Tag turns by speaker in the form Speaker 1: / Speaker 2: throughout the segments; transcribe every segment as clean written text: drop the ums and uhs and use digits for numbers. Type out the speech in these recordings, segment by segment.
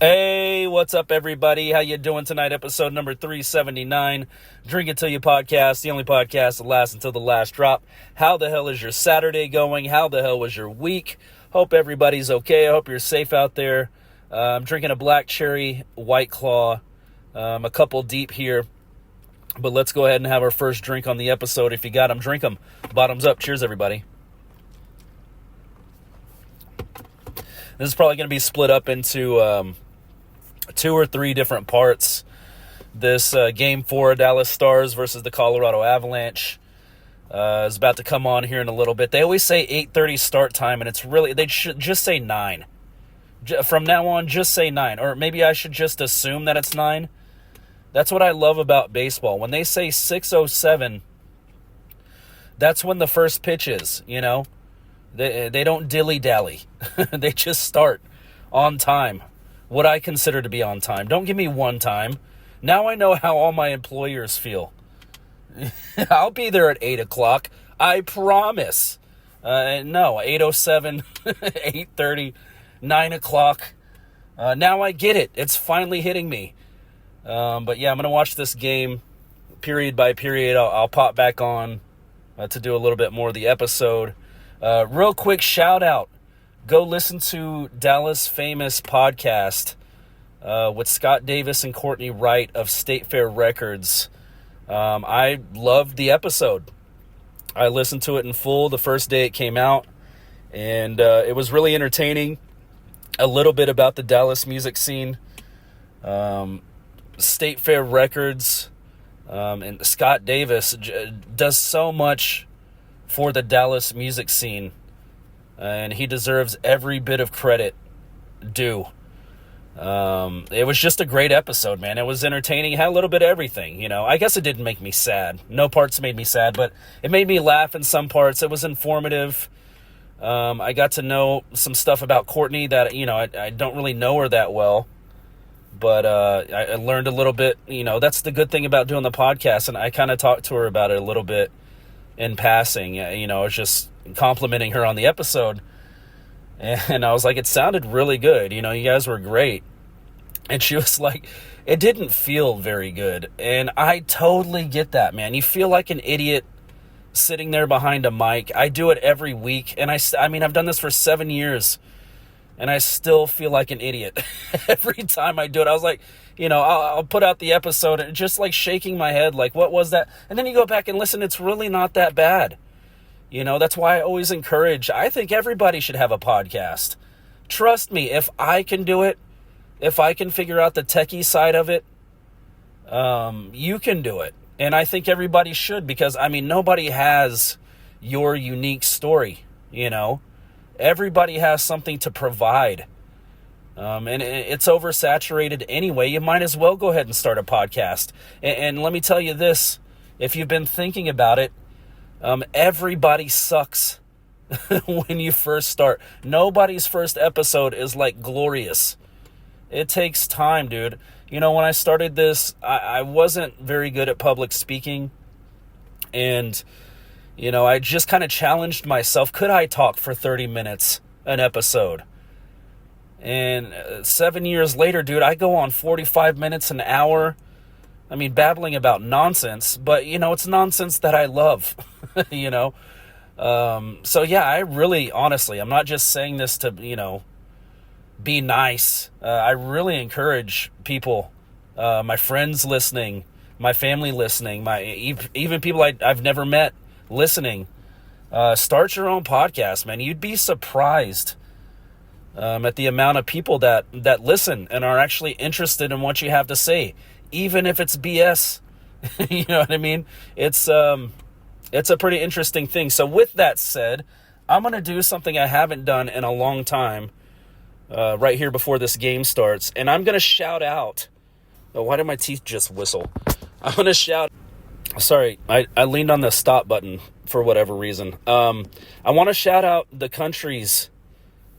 Speaker 1: Hey, what's up, everybody? How you doing tonight? Episode number 379, Drink It Till You podcast, the only podcast that lasts until the last drop. How the hell is your Saturday going? How the hell was your week? Hope everybody's okay. I hope you're safe out there. I'm drinking a black cherry White Claw, a couple deep here. But let's go ahead and have our first drink on the episode. If you got them, drink them. Bottoms up. Cheers, everybody. This is probably going to be split up into 2 or 3 different parts. This Game 4, Dallas Stars versus the Colorado Avalanche, is about to come on here in a little bit. They always say 8:30 start time, and it's really, they should just say 9. From now on, just say 9. Or maybe I should just assume that it's 9. That's what I love about baseball. When they say 6:07, that's when the first pitch is, you know. They don't dilly-dally. They just start on time. What I consider to be on time. Don't give me one time. Now I know how all my employers feel. I'll be there at 8 o'clock. I promise. No, 8:07, 8:30, 9 o'clock. Now I get it. It's finally hitting me. But yeah, I'm going to watch this game period by period. I'll pop back on to do a little bit more of the episode. Real quick shout out. Go listen to Dallas Famous podcast with Scott Davis and Courtney Wright of State Fair Records. I loved the episode. I listened to it in full the first day it came out, and it was really entertaining. A little bit about the Dallas music scene. State Fair Records, and Scott Davis does so much for the Dallas music scene, and he deserves every bit of credit due. It was just a great episode, man. It was entertaining. It had a little bit of everything, you know. I guess it didn't make me sad. No parts made me sad, but it made me laugh in some parts. It was informative. I got to know some stuff about Courtney that, you know, I don't really know her that well. But I learned a little bit, you know. That's the good thing about doing the podcast, and I kind of talked to her about it a little bit in passing. You know, I was just complimenting her on the episode, and I was like, it sounded really good, you know, you guys were great. And she was like, it didn't feel very good. And I totally get that, man. You feel like an idiot sitting there behind a mic. I do it every week, and I mean, I've done this for 7 years, and I still feel like an idiot every time I do it. I was like, you know, I'll put out the episode and just like shaking my head, like, what was that? And then you go back and listen, it's really not that bad. You know, that's why I always encourage, I think everybody should have a podcast. Trust me, if I can do it, if I can figure out the techie side of it, you can do it. And I think everybody should, because, I mean, nobody has your unique story, you know. Everybody has something to provide. And it's oversaturated anyway. You might as well go ahead and start a podcast. And let me tell you this, if you've been thinking about it, everybody sucks when you first start. Nobody's first episode is like glorious. It takes time, dude. You know, when I started this, I wasn't very good at public speaking. And, you know, I just kind of challenged myself. Could I talk for 30 minutes an episode? And 7 years later, dude, I go on 45 minutes, an hour. I mean, babbling about nonsense, but, you know, it's nonsense that I love, you know. So, yeah, I really, honestly, I'm not just saying this to, you know, be nice. I really encourage people, my friends listening, my family listening, even people I've never met listening. Start your own podcast, man. You'd be surprised at the amount of people that listen and are actually interested in what you have to say, even if it's BS. You know what I mean? It's a pretty interesting thing. So with that said, I'm going to do something I haven't done in a long time, right here before this game starts. And I'm going to shout out. Oh, why did my teeth just whistle? I'm going to shout. Sorry, I leaned on the stop button for whatever reason. I want to shout out the countries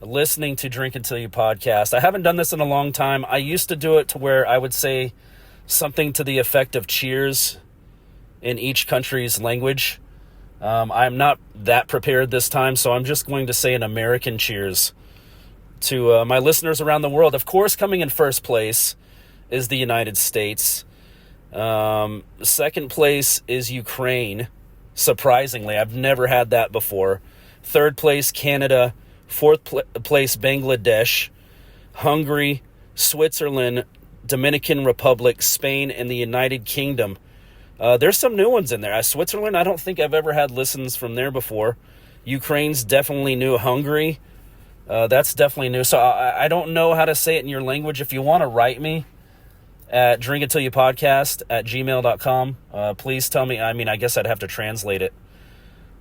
Speaker 1: listening to Drink Until You podcast. I haven't done this in a long time. I used to do it to where I would say something to the effect of cheers in each country's language. I'm not that prepared this time, so I'm just going to say an American cheers. to my listeners around the world. Of course, coming in first place is the United States. Second place is Ukraine. Surprisingly, I've never had that before. Third place, Canada. Fourth place, Bangladesh. Hungary, Switzerland, Dominican Republic, Spain, and the United Kingdom. There's some new ones in there. Switzerland, I don't think I've ever had listens from there before. Ukraine's definitely new. Hungary, that's definitely new. So I don't know how to say it in your language. If you want to write me at drinkuntilyouPodcast@gmail.com, please tell me. I mean, I guess I'd have to translate it,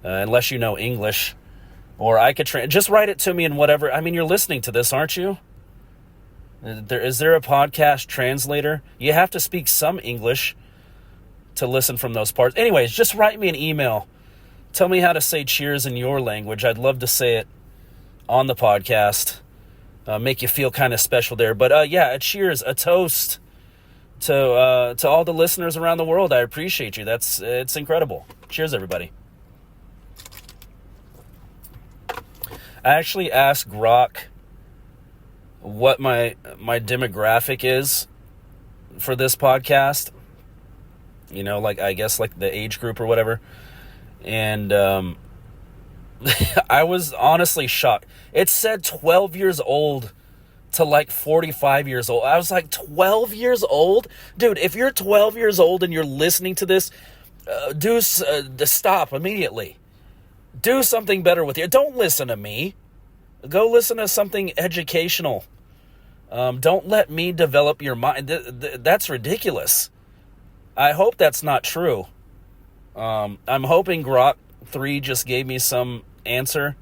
Speaker 1: unless you know English. Or I could just write it to me in whatever. I mean, you're listening to this, aren't you? Is there a podcast translator? You have to speak some English to listen from those parts. Anyways, just write me an email. Tell me how to say cheers in your language. I'd love to say it on the podcast. Make you feel kind of special there. But yeah, a cheers, a toast to all the listeners around the world. I appreciate you. It's incredible. Cheers, everybody. I actually asked Grok what my demographic is for this podcast. You know, like, I guess, like, the age group or whatever. And I was honestly shocked. It said 12 years old to, like, 45 years old. I was like, 12 years old? Dude, if you're 12 years old and you're listening to this, stop immediately. Do something better with you. Don't listen to me. Go listen to something educational. Don't let me develop your mind. That's ridiculous. I hope that's not true. I'm hoping Grok 3 just gave me some answer.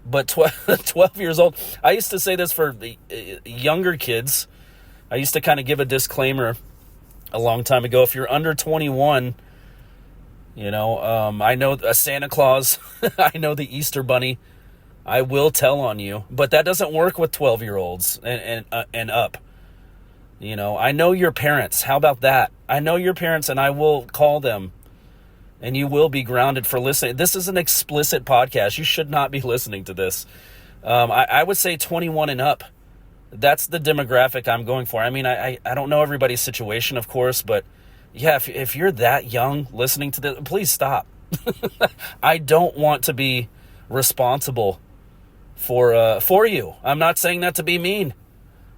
Speaker 1: But 12 years old. I used to say this for the younger kids. I used to kind of give a disclaimer a long time ago. If you're under 21... You know, I know a Santa Claus, I know the Easter Bunny, I will tell on you, but that doesn't work with 12-year-olds and up. You know, I know your parents. How about that? I know your parents, and I will call them, and you will be grounded for listening. This is an explicit podcast. You should not be listening to this. I would say 21 and up. That's the demographic I'm going for. I mean, I don't know everybody's situation, of course, but yeah, if you're that young listening to this, please stop. I don't want to be responsible for you. I'm not saying that to be mean.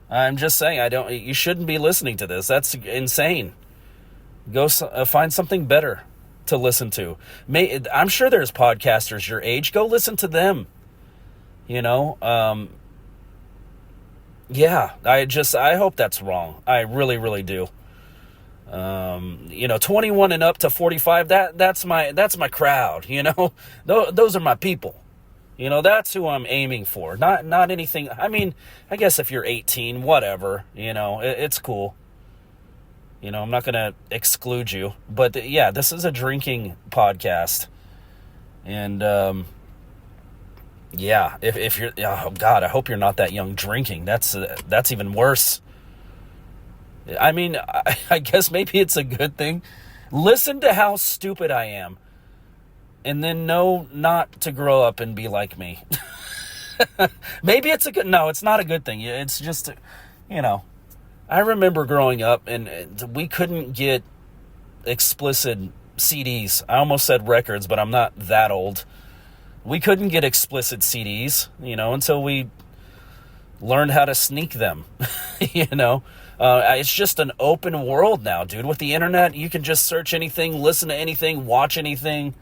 Speaker 1: I'm just saying you shouldn't be listening to this. That's insane. Go find something better to listen to. I'm sure there's podcasters your age. Go listen to them. You know, yeah, I hope that's wrong. I really, really do. You know, 21 and up to 45, that's my crowd, you know, those are my people, you know, that's who I'm aiming for. Not anything. I mean, I guess if you're 18, whatever, you know, it's cool. You know, I'm not going to exclude you, but yeah, this is a drinking podcast. And, yeah, if you're, oh God, I hope you're not that young drinking. That's even worse. I mean, I guess maybe it's a good thing. Listen to how stupid I am. And then know not to grow up and be like me. Maybe it's no, it's not a good thing. It's just, you know, I remember growing up and we couldn't get explicit CDs. I almost said records, but I'm not that old. We couldn't get explicit CDs, you know, until we learned how to sneak them, you know. It's just an open world now, dude. With the internet, you can just search anything, listen to anything, watch anything,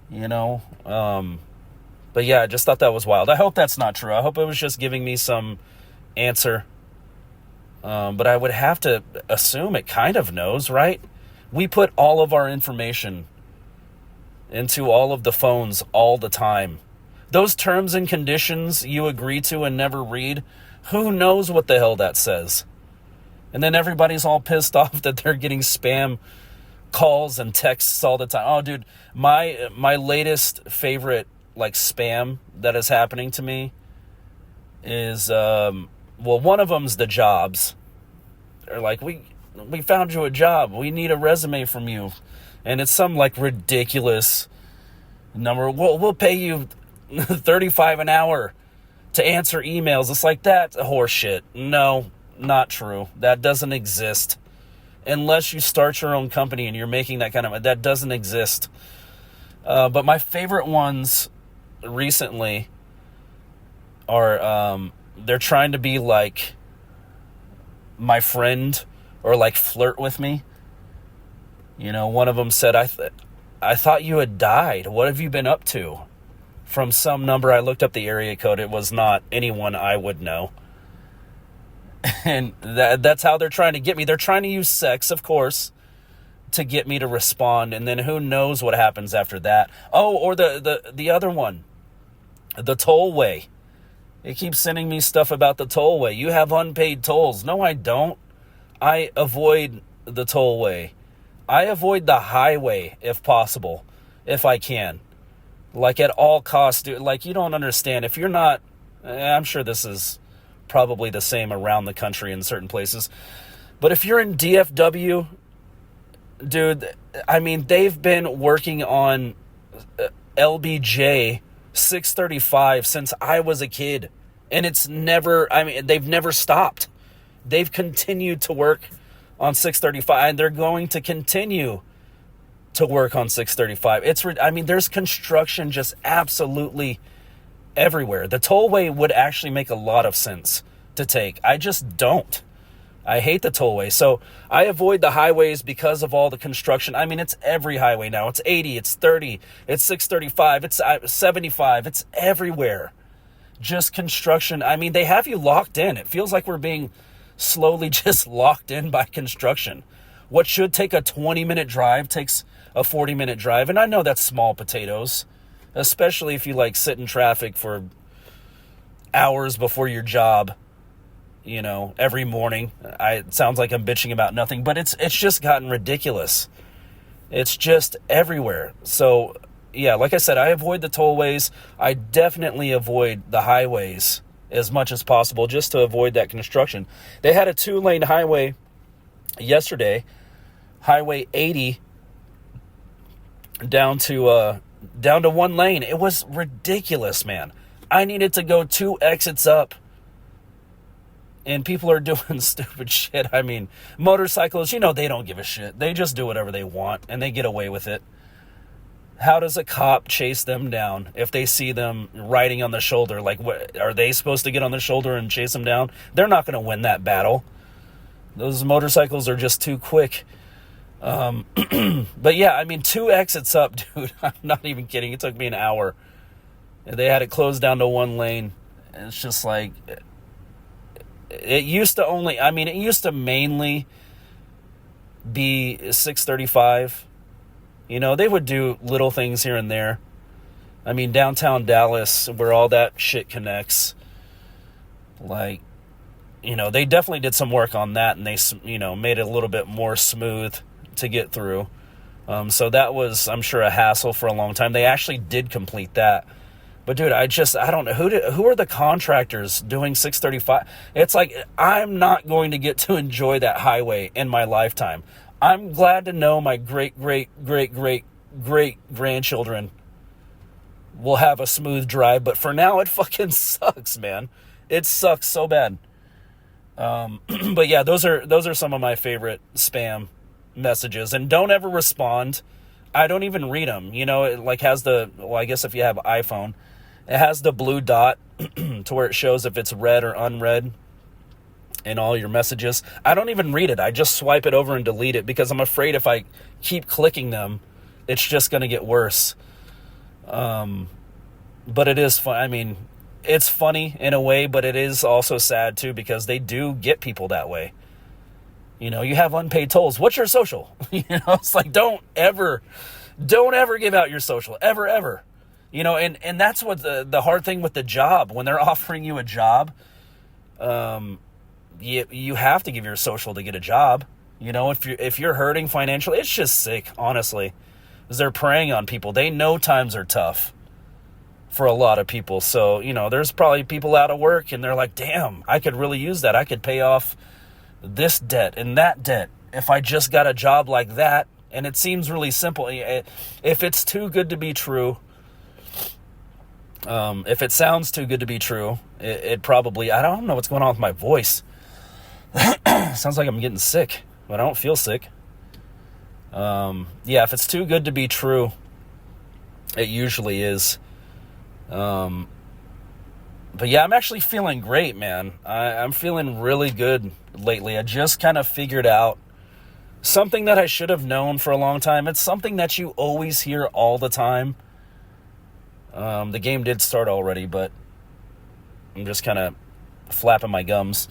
Speaker 1: you know. But yeah, I just thought that was wild. I hope that's not true. I hope it was just giving me some answer. But I would have to assume it kind of knows, right? We put all of our information into all of the phones all the time. Those terms and conditions you agree to and never read, who knows what the hell that says? And then everybody's all pissed off that they're getting spam calls and texts all the time. Oh, dude, my latest favorite, like, spam that is happening to me is, well, one of them's the jobs. They're like, we found you a job. We need a resume from you. And it's some, like, ridiculous number. We'll pay you $35 an hour to answer emails. It's like, that's horseshit. No, not true. That doesn't exist. Unless you start your own company and you're making that doesn't exist. But my favorite ones recently are, they're trying to be like my friend or like flirt with me. You know, one of them said, I thought you had died. What have you been up to? From some number. I looked up the area code. It was not anyone I would know. And that's how they're trying to get me. They're trying to use sex, of course, to get me to respond. And then who knows what happens after that. Oh, or the other one, the tollway. It keeps sending me stuff about the tollway. You have unpaid tolls. No, I don't. I avoid the tollway. I avoid the highway if possible, if I can. Like at all costs, dude. Like, you don't understand. If you're not, I'm sure this is probably the same around the country in certain places. But if you're in DFW, dude, I mean, they've been working on LBJ 635 since I was a kid. And it's never, I mean, they've never stopped. They've continued to work on 635, and they're going to continue to work on 635. I mean, there's construction just absolutely everywhere. The tollway would actually make a lot of sense to take. I just don't. I hate the tollway. So I avoid the highways because of all the construction. I mean, it's every highway now. It's 80, it's 30, it's 635, it's 75. It's everywhere. Just construction. I mean, they have you locked in. It feels like we're being slowly just locked in by construction. What should take a 20-minute drive takes a 40-minute drive. And I know that's small potatoes, especially if you like sit in traffic for hours before your job, you know, every morning. It sounds like I'm bitching about nothing, but it's just gotten ridiculous. It's just everywhere. So, yeah, like I said, I avoid the tollways. I definitely avoid the highways as much as possible just to avoid that construction. They had a 2-lane highway yesterday, Highway 80, down to 1 lane. It was ridiculous, man. I needed to go 2 exits up, and people are doing stupid shit. I mean, motorcyclists, you know, they don't give a shit. They just do whatever they want, and they get away with it. How does a cop chase them down if they see them riding on the shoulder? Like, what, are they supposed to get on the shoulder and chase them down? They're not going to win that battle. Those motorcycles are just too quick. But yeah, I mean, 2 exits up, dude. I'm not even kidding. It took me an hour. They had it closed down to 1 lane. And it's just like, it used to mainly be 635. You know, they would do little things here and there. I mean, downtown Dallas, where all that shit connects, like, you know, they definitely did some work on that, and they, you know, made it a little bit more smooth to get through. So that was, I'm sure, a hassle for a long time. They actually did complete that. But, dude, I don't know. Who are the contractors doing 635? It's like, I'm not going to get to enjoy that highway in my lifetime. I'm glad to know my great-great-great-great-great-grandchildren will have a smooth drive, but for now, it fucking sucks, man. It sucks so bad. But yeah, those are some of my favorite spam messages. And don't ever respond. I don't even read them. You know, it like has I guess if you have an iPhone, it has the blue dot to where it shows if it's read or unread in all your messages. I don't even read it. I just swipe it over and delete it because I'm afraid if I keep clicking them, it's just going to get worse. But it is fun. I mean, it's funny in a way, but it is also sad too because they do get people that way. You know, you have unpaid tolls. What's your social? You know, it's like, don't ever give out your social. Ever. You know, and that's what the hard thing with the job. When they're offering you a job, you have to give your social to get a job. You know, if you're hurting financially, it's just sick, honestly. Because they're preying on people. They know times are tough for a lot of people. So, you know, there's probably people out of work and they're like, damn, I could really use that. I could pay off this debt and that debt if I just got a job like that. And it seems really simple. If it's too good to be true, If it sounds too good to be true, it probably, I don't know what's going on with my voice. Sounds like I'm getting sick, but I don't feel sick. Yeah, if it's too good to be true, it usually is. But yeah, I'm actually feeling great, man. I'm feeling really good lately. I just kind of figured out something that I should have known for a long time. It's something that you always hear all the time. The game did start already, but I'm just kind of flapping my gums.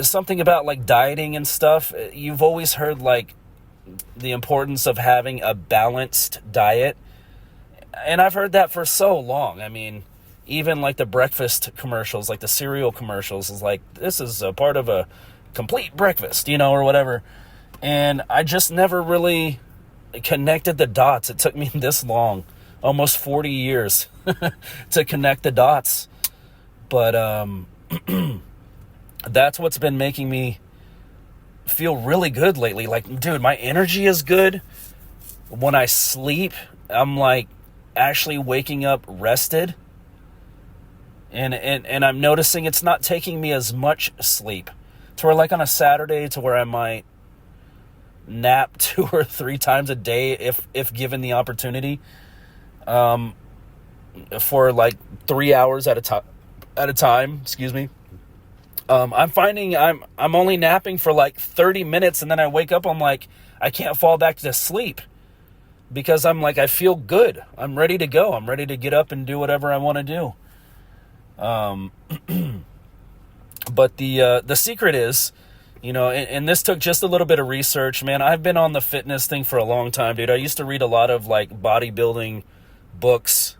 Speaker 1: Something about like dieting and stuff. You've always heard like the importance of having a balanced diet. And I've heard that for so long. I mean, even like the breakfast commercials, like the cereal commercials is like, this is a part of a complete breakfast, or whatever. And I just never really connected the dots. It took me this long, almost 40 years to connect the dots. But that's what's been making me feel really good lately. Like, dude, my energy is good. When I sleep, I'm like actually waking up rested. And I'm noticing it's not taking me as much sleep. To where like on a Saturday to where I might nap 2 or 3 times a day if given the opportunity, for like 3 hours at a time, excuse me. I'm finding I'm only napping for like 30 minutes, and then I wake up, I'm like, I can't fall back to sleep because I'm like, I feel good. I'm ready to go. I'm ready to get up and do whatever I want to do. But the secret is, and this took just a little bit of research, man. I've been on the fitness thing for a long time, dude. I used to read a lot of like bodybuilding books,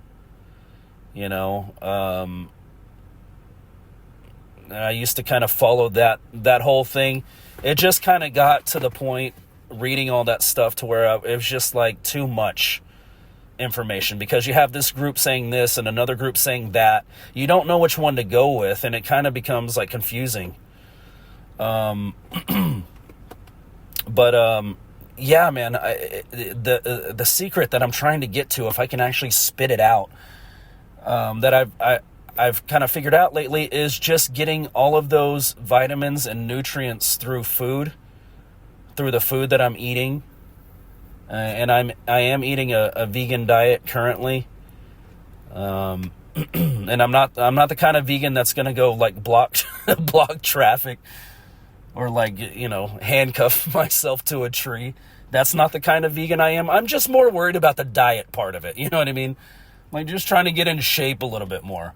Speaker 1: I used to kind of follow that whole thing. It just kind of got to the point reading all that stuff to where it was just like too much information, because you have this group saying this and another group saying that. You don't know which one to go with, and it kind of becomes like confusing. But yeah, man, the secret that I'm trying to get to, if I can actually spit it out, that I've kind of figured out lately, is just getting all of those vitamins and nutrients through the food that I'm eating. And I am eating a vegan diet currently. And I'm not the kind of vegan that's going to go like block traffic or like, handcuff myself to a tree. That's not the kind of vegan I am. I'm just more worried about the diet part of it. You know what I mean? Like just trying to get in shape a little bit more.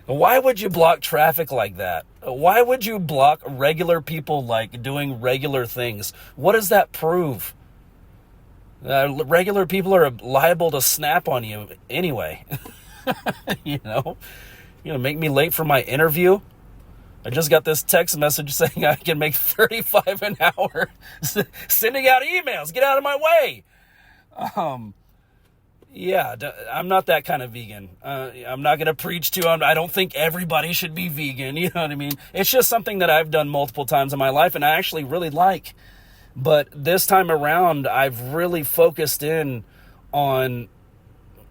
Speaker 1: Why would you block traffic like that? Why would you block regular people like doing regular things? What does that prove? Regular people are liable to snap on you anyway. Make me late for my interview. I just got this text message saying I can make $35 an hour sending out emails. Get out of my way. Yeah, I'm not that kind of vegan. I'm not going to preach to them. I don't think everybody should be vegan. You know what I mean? It's just something that I've done multiple times in my life and I actually really like. But this time around, I've really focused in on,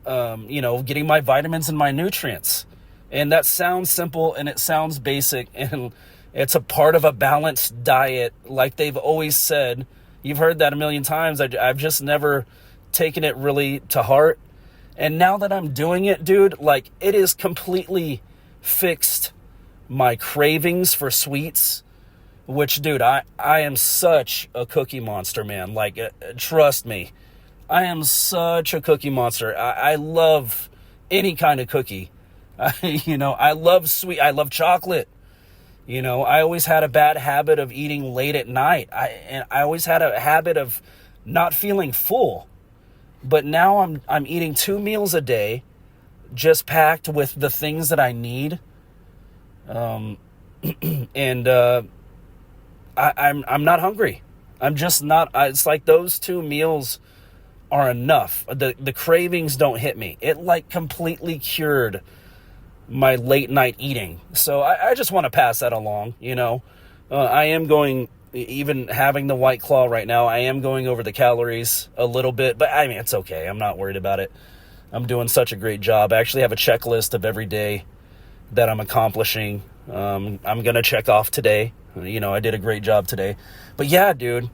Speaker 1: getting my vitamins and my nutrients. And that sounds simple and it sounds basic, and it's a part of a balanced diet like they've always said. You've heard that a million times. I've just never taken it really to heart. And now that I'm doing it, dude, like it is completely fixed my cravings for sweets, which, dude, I am such a cookie monster, man. Like, trust me, I am such a cookie monster. I love any kind of cookie. I love sweet. I love chocolate. I always had a bad habit of eating late at night. I always had a habit of not feeling full. But now I'm eating 2 meals a day, just packed with the things that I need. And I'm not hungry. I'm just not. It's like those 2 meals are enough. The cravings don't hit me. It like completely cured my late night eating. So I just want to pass that along. I am going even having the White Claw right now, I am going over the calories a little bit, but I mean, it's okay. I'm not worried about it. I'm doing such a great job. I actually have a checklist of every day that I'm accomplishing. I'm going to check off today. I did a great job today. But yeah, dude,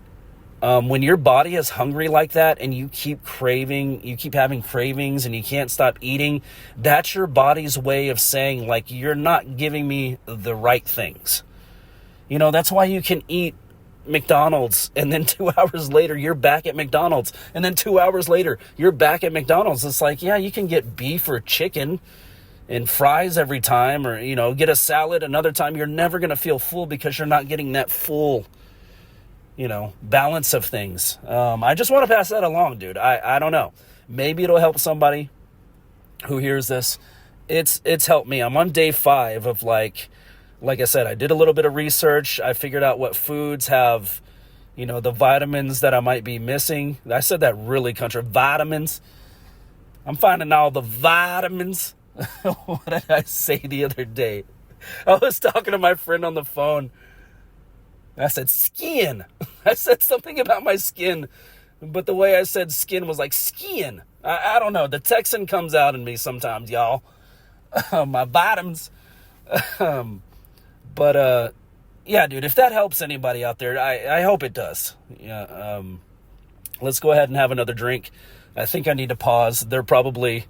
Speaker 1: when your body is hungry like that and you keep having cravings and you can't stop eating, that's your body's way of saying, like, you're not giving me the right things. That's why you can eat McDonald's and then 2 hours later you're back at McDonald's, and then 2 hours later you're back at McDonald's. It's like, yeah, you can get beef or chicken and fries every time, or get a salad another time. You're never going to feel full because you're not getting that full balance of things. I just want to pass that along, dude. I don't know, maybe it'll help somebody who hears this. It's helped me. I'm on day 5 of like I said, I did a little bit of research. I figured out what foods have, the vitamins that I might be missing. I said that really country. Vitamins. I'm finding all the vitamins. What did I say the other day? I was talking to my friend on the phone. I said skin. I said something about my skin, but the way I said skin was like skiing. I don't know. The Texan comes out in me sometimes, y'all. My vitamins. But yeah, dude, if that helps anybody out there, I hope it does. Yeah. Let's go ahead and have another drink. I think I need to pause. They're probably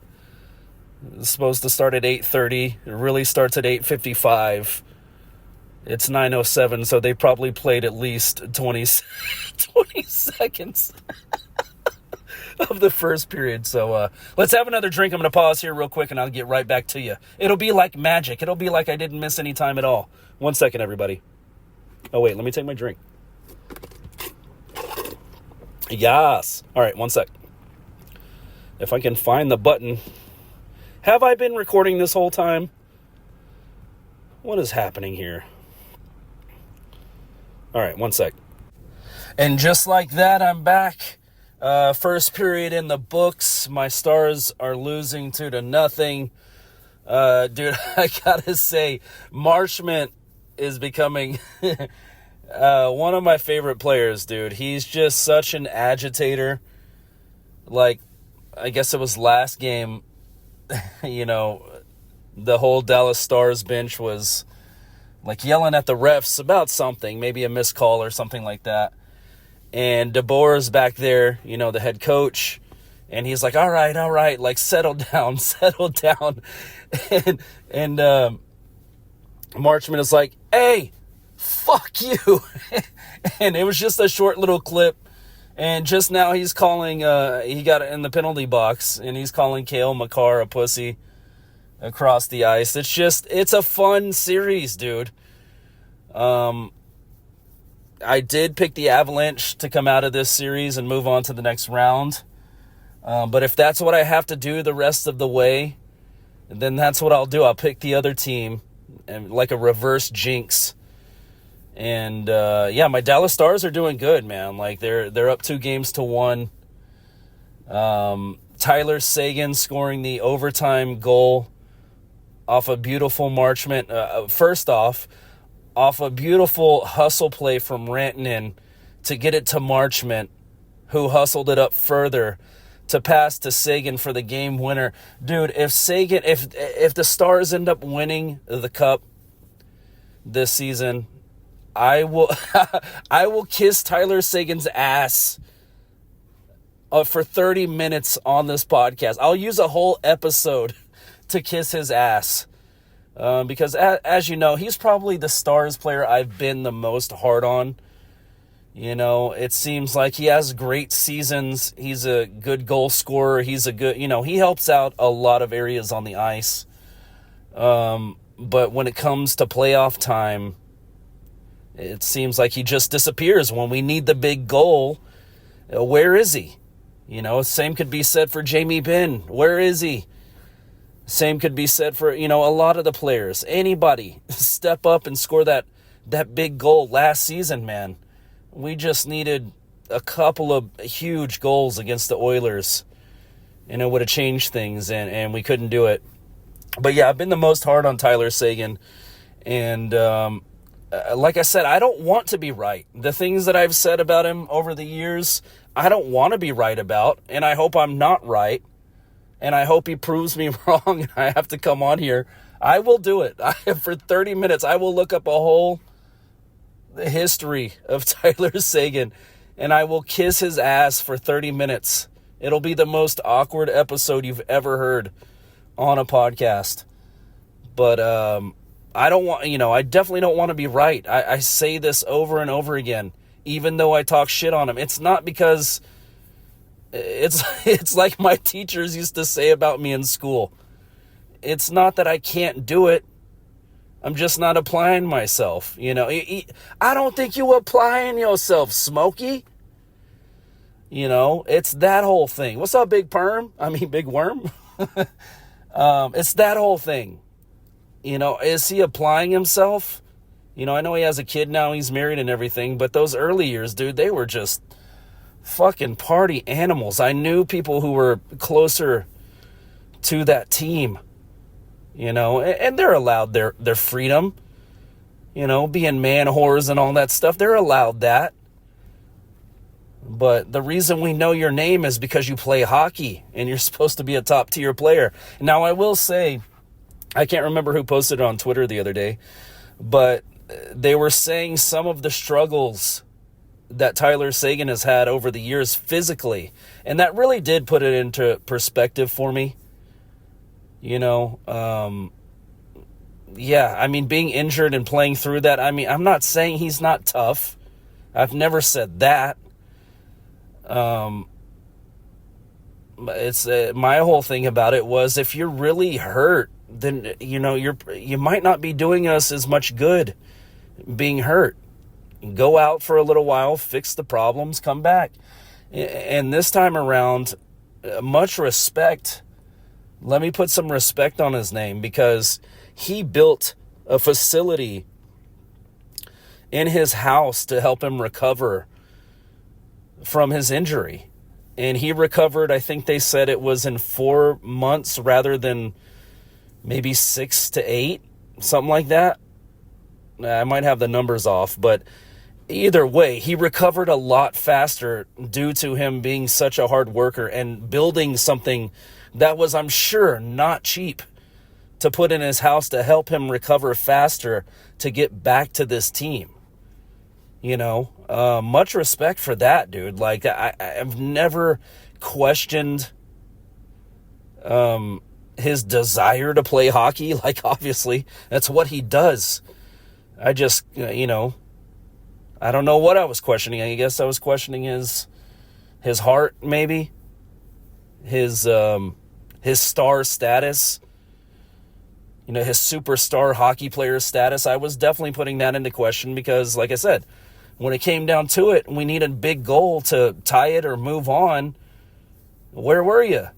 Speaker 1: supposed to start at 8:30. It really starts at 8:55. It's 9:07, so they probably played at least 20 seconds of the first period. So let's have another drink. I'm going to pause here real quick, and I'll get right back to you. It'll be like magic. It'll be like I didn't miss any time at all. 1 second, everybody. Oh, wait, let me take my drink. Yes. All right, 1 sec. If I can find the button. Have I been recording this whole time? What is happening here? All right, 1 sec. And just like that, I'm back. First period in the books. My Stars are losing 2-0. Dude, I gotta say, Marchment is becoming one of my favorite players, dude. He's just such an agitator. Like, I guess it was last game, the whole Dallas Stars bench was like yelling at the refs about something, maybe a missed call or something like that. And DeBoer's back there, the head coach, and he's like, all right, like, settle down. And Marchment is like, hey, fuck you. And it was just a short little clip. And just now he's calling, he got in the penalty box, and he's calling Cale Makar a pussy across the ice. It's a fun series, dude. I did pick the Avalanche to come out of this series and move on to the next round. But if that's what I have to do the rest of the way, then that's what I'll do. I'll pick the other team, and like a reverse jinx. And yeah, my Dallas Stars are doing good, man. Like, they're up 2-1. Tyler Seguin scoring the overtime goal off a beautiful Marchment. First off a beautiful hustle play from Rantanen to get it to Marchment, who hustled it up further to pass to Seguin for the game winner. Dude, if the Stars end up winning the cup this season, I will I will kiss Tyler Seguin's ass for 30 minutes on this podcast. I'll use a whole episode to kiss his ass. Because as you know, he's probably the Stars player I've been the most hard on. It seems like he has great seasons. He's a good goal scorer. He's a good, he helps out a lot of areas on the ice. But when it comes to playoff time, it seems like he just disappears. When we need the big goal, where is he? Same could be said for Jamie Benn. Where is he? Same could be said for, a lot of the players. Anybody step up and score that big goal last season, man. We just needed a couple of huge goals against the Oilers, and it would have changed things, and we couldn't do it. But yeah, I've been the most hard on Tyler Seguin, and like I said, I don't want to be right. The things that I've said about him over the years, I don't want to be right about, and I hope I'm not right, and I hope he proves me wrong, and I have to come on here. I will do it. For 30 minutes, I will look up a whole history of Tyler Seguin, and I will kiss his ass for 30 minutes. It'll be the most awkward episode you've ever heard on a podcast. But I don't want, I definitely don't want to be right. I say this over and over again, even though I talk shit on him. It's not because it's like my teachers used to say about me in school. It's not that I can't do it. I'm just not applying myself. I don't think you applying yourself, Smokey. It's that whole thing. What's up, Big Perm? Big Worm. It's that whole thing. Is he applying himself? I know he has a kid now, he's married and everything, but those early years, dude, they were just fucking party animals. I knew people who were closer to that team, and they're allowed their freedom, being man whores and all that stuff. They're allowed that. But the reason we know your name is because you play hockey and you're supposed to be a top tier player. Now, I will say, I can't remember who posted it on Twitter the other day, but they were saying some of the struggles that Tyler Seguin has had over the years physically. And that really did put it into perspective for me. Being injured and playing through that, I'm not saying he's not tough. I've never said that. It's my whole thing about it was, if you're really hurt, then you might not be doing us as much good being hurt. Go out for a little while, fix the problems, come back. And this time around, much respect. Let me put some respect on his name, because he built a facility in his house to help him recover from his injury. And he recovered, I think they said it was in 4 months rather than maybe 6 to 8, something like that. I might have the numbers off, but either way, he recovered a lot faster due to him being such a hard worker and building something that was, I'm sure, not cheap to put in his house to help him recover faster to get back to this team. Much respect for that, dude. Like, I've never questioned his desire to play hockey. Like, obviously, that's what he does. I just, I don't know what I was questioning. I guess I was questioning his heart, maybe. His star status. His superstar hockey player status. I was definitely putting that into question because, like I said, when it came down to it, we needed a big goal to tie it or move on. Where were you?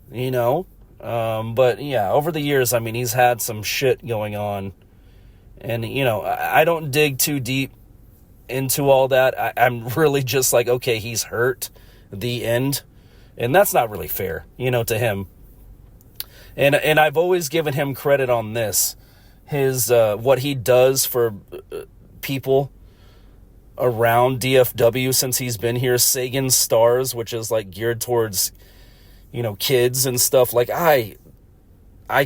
Speaker 1: But yeah, over the years, he's had some shit going on. And, I don't dig too deep into all that. I'm really just like, okay, he's hurt, the end. And that's not really fair, to him. And I've always given him credit on this. His, what he does for people around DFW since he's been here. Seguin Stars, which is like geared towards, kids and stuff. Like, I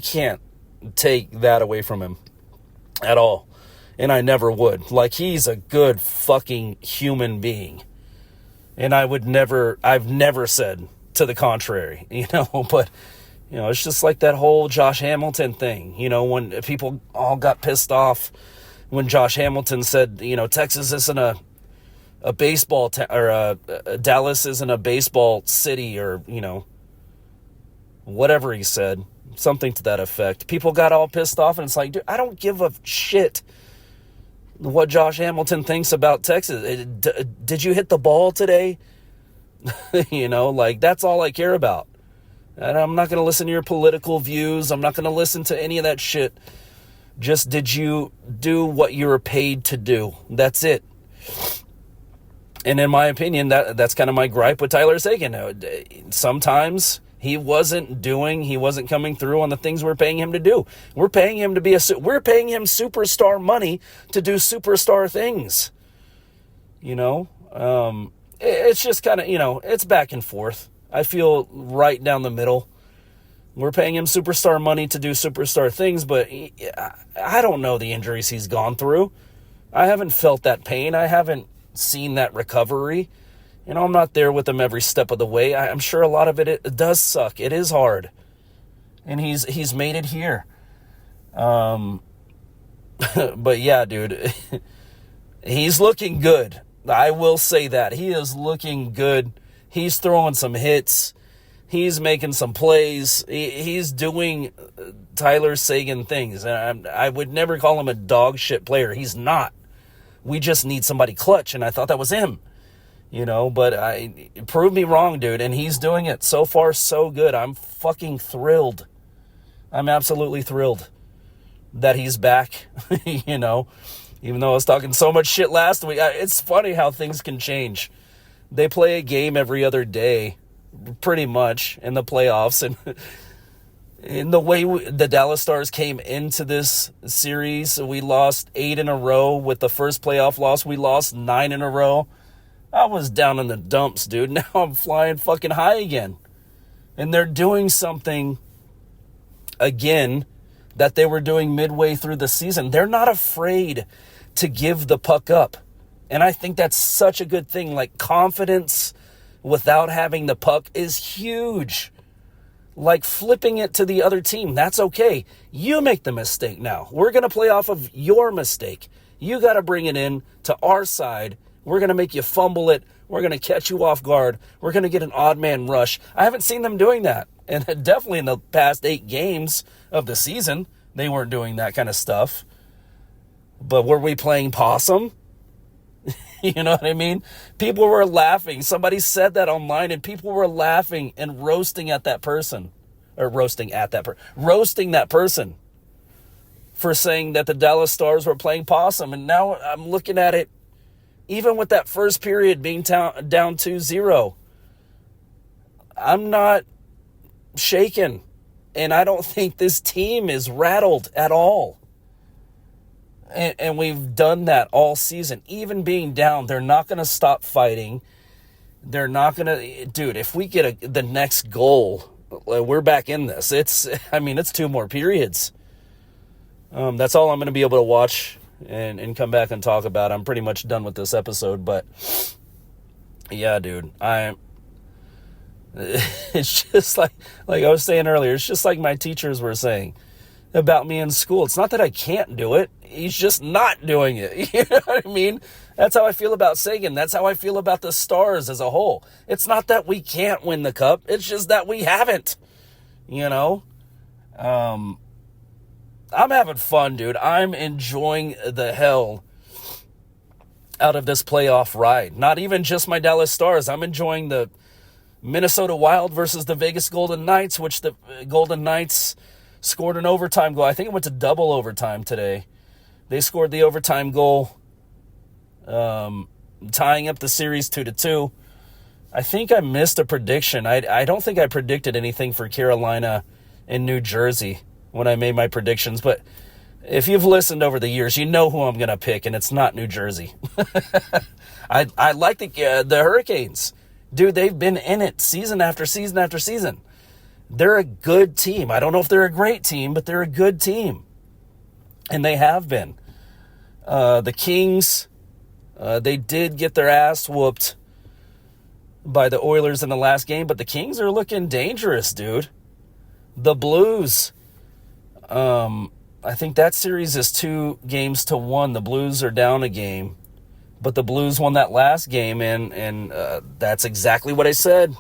Speaker 1: can't take that away from him at all. And I never would. Like, he's a good fucking human being. And I've never said to the contrary, but, it's just like that whole Josh Hamilton thing, when people all got pissed off when Josh Hamilton said, Texas isn't a baseball or Dallas isn't a baseball city, or, whatever he said, something to that effect. People got all pissed off, and it's like, dude, I don't give a shit what Josh Hamilton thinks about Texas. Did you hit the ball today? That's all I care about. And I'm not going to listen to your political views. I'm not going to listen to any of that shit. Just, did you do what you were paid to do? That's it. And in my opinion, that's kind of my gripe with Tyler Seguin. Sometimes He wasn't coming through on the things we're paying him to do. We're paying him superstar money to do superstar things. It's just kind of, it's back and forth. I feel right down the middle. We're paying him superstar money to do superstar things, but I don't know the injuries he's gone through. I haven't felt that pain. I haven't seen that recovery. I'm not there with him every step of the way. I'm sure a lot of it does suck. It is hard. And he's made it here. But yeah, dude, he's looking good. I will say that. He is looking good. He's throwing some hits. He's making some plays. He's doing Tyler Seguin things. And I would never call him a dog shit player. He's not. We just need somebody clutch, and I thought that was him. But prove me wrong, dude, and he's doing it. So far, so good. I'm fucking thrilled. I'm absolutely thrilled that he's back, even though I was talking so much shit last week. It's funny how things can change. They play a game every other day, pretty much, in the playoffs, and in the way the Dallas Stars came into this series, we lost 8 in a row. With the first playoff loss, we lost 9 in a row. I was down in the dumps, dude. Now I'm flying fucking high again. And they're doing something, again, that they were doing midway through the season. They're not afraid to give the puck up. And I think that's such a good thing. Like, confidence without having the puck is huge. Like, flipping it to the other team, that's okay. You make the mistake now. We're going to play off of your mistake. You got to bring it in to our side. We're going to make you fumble it. We're going to catch you off guard. We're going to get an odd man rush. I haven't seen them doing that. And definitely in the past 8 games of the season, they weren't doing that kind of stuff. But were we playing possum? You know what I mean? People were laughing. Somebody said that online, and people were laughing and roasting that person for saying that the Dallas Stars were playing possum. And now I'm looking at it, even with that first period being down 2-0, I'm not shaken. And I don't think this team is rattled at all. And we've done that all season. Even being down, they're not going to stop fighting. They're not going to... Dude, if we get the next goal, we're back in this. It's 2 more periods. That's all I'm going to be able to watch and come back and talk about. I'm pretty much done with this episode. But, yeah, dude, it's just like I was saying earlier, it's just like my teachers were saying about me in school. It's not that I can't do it. He's just not doing it. You know what I mean? That's how I feel about Seguin. That's how I feel about the Stars as a whole. It's not that we can't win the cup. It's just that we haven't. I'm having fun, dude. I'm enjoying the hell out of this playoff ride. Not even just my Dallas Stars. I'm enjoying the Minnesota Wild versus the Vegas Golden Knights, which the Golden Knights scored an overtime goal. I think it went to double overtime today. They scored the overtime goal, tying up the series 2-2. I think I missed a prediction. I don't think I predicted anything for Carolina and New Jersey when I made my predictions, but if you've listened over the years, you know who I'm going to pick, and it's not New Jersey. I like the Hurricanes. Dude, they've been in it season after season after season. They're a good team. I don't know if they're a great team, but they're a good team. And they have been. The Kings, they did get their ass whooped by the Oilers in the last game, but the Kings are looking dangerous, dude. The Blues, I think that series is 2-1. The Blues are down a game, but the Blues won that last game, and that's exactly what I said.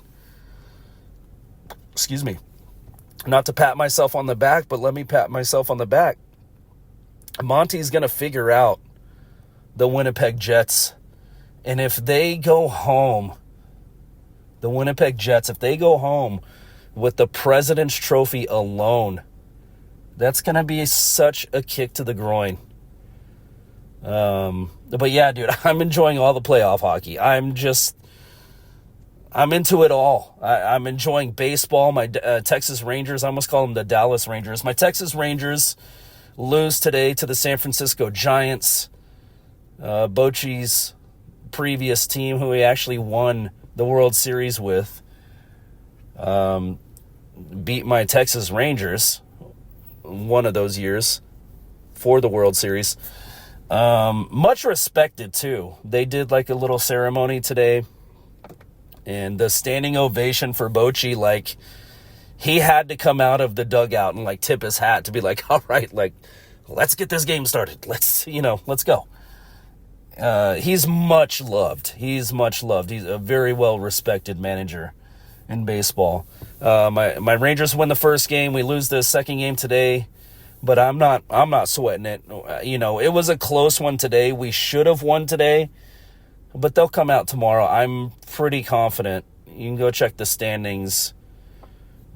Speaker 1: Excuse me. Not to pat myself on the back, but let me pat myself on the back. Monty's going to figure out the Winnipeg Jets. And if they go home, the Winnipeg Jets, if they go home with the President's Trophy alone, that's going to be such a kick to the groin. But yeah, dude, I'm enjoying all the playoff hockey. I'm into it all. I'm enjoying baseball. My Texas Rangers, I almost call them the Dallas Rangers. My Texas Rangers lose today to the San Francisco Giants. Bochy's previous team, who he actually won the World Series with, beat my Texas Rangers one of those years for the World Series. Much respected, too. They did like a little ceremony today. And the standing ovation for Bochy, like, he had to come out of the dugout and, like, tip his hat to be like, all right, like, let's get this game started. Let's go. He's much loved. He's a very well-respected manager in baseball. My Rangers win the first game. We lose the second game today, but I'm not sweating it. It was a close one today. We should have won today, but they'll come out tomorrow. I'm pretty confident. You can go check the standings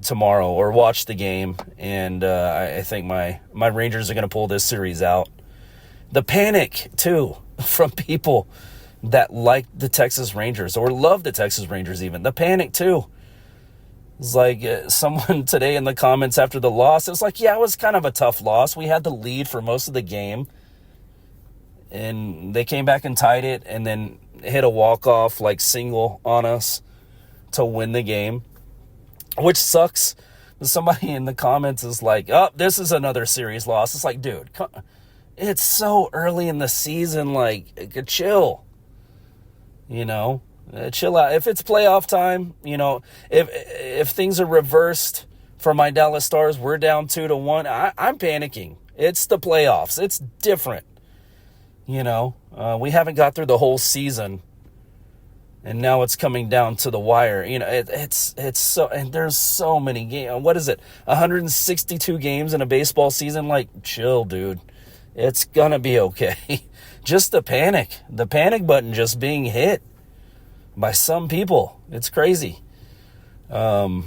Speaker 1: tomorrow or watch the game, and I think my Rangers are going to pull this series out. The panic, too, from people that like the Texas Rangers or love the Texas Rangers even. The panic, too. It's like someone today in the comments after the loss, it's like, yeah, it was kind of a tough loss. We had the lead for most of the game, and they came back and tied it and then hit a walk-off, like, single on us to win the game, which sucks. Somebody in the comments is like, oh, this is another series loss. It's like, dude, it's so early in the season, like, chill, chill out. If it's playoff time, if things are reversed for my Dallas Stars, we're down 2-1. I'm panicking. It's the playoffs. It's different. We haven't got through the whole season, and now it's coming down to the wire. It's so, and there's so many games. What is it? 162 games in a baseball season? Like, chill, dude. It's gonna be okay. Just the panic button just being hit by some people. It's crazy. But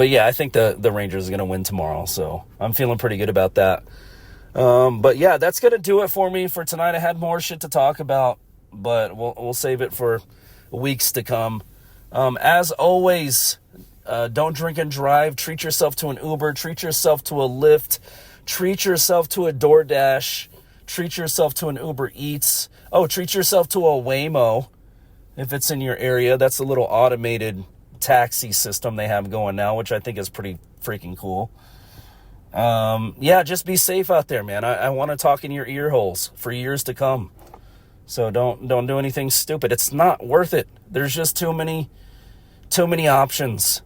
Speaker 1: yeah, I think the Rangers are gonna win tomorrow, so I'm feeling pretty good about that. But yeah, that's going to do it for me for tonight. I had more shit to talk about, but we'll save it for weeks to come. As always, don't drink and drive. Treat yourself to an Uber. Treat yourself to a Lyft. Treat yourself to a DoorDash. Treat yourself to an Uber Eats. Oh, treat yourself to a Waymo if it's in your area. That's a little automated taxi system they have going now, which I think is pretty freaking cool. Yeah, just be safe out there, man. I want to talk in your ear holes for years to come. So don't do anything stupid. It's not worth it. There's just too many options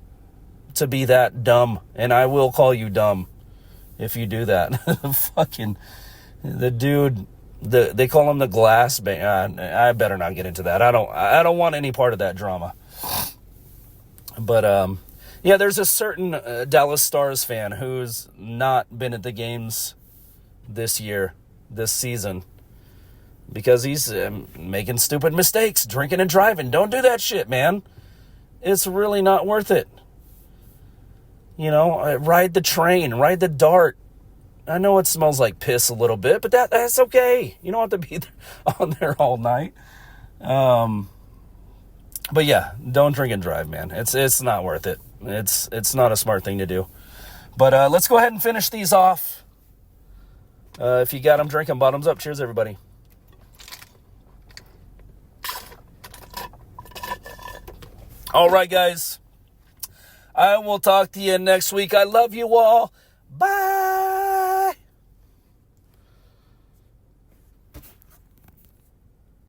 Speaker 1: to be that dumb. And I will call you dumb if you do that. Fucking the dude, they call him the glass bang. I better not get into that. I don't want any part of that drama. But, yeah, there's a certain Dallas Stars fan who's not been at the games this season, because he's making stupid mistakes, drinking and driving. Don't do that shit, man. It's really not worth it. Ride the train, ride the dart. I know it smells like piss a little bit, but that's okay. You don't have to be on there all night. But yeah, don't drink and drive, man. It's not worth it. It's not a smart thing to do. But let's go ahead and finish these off. If you got them, drink them, bottoms up. Cheers, everybody. All right, guys. I will talk to you next week. I love you all.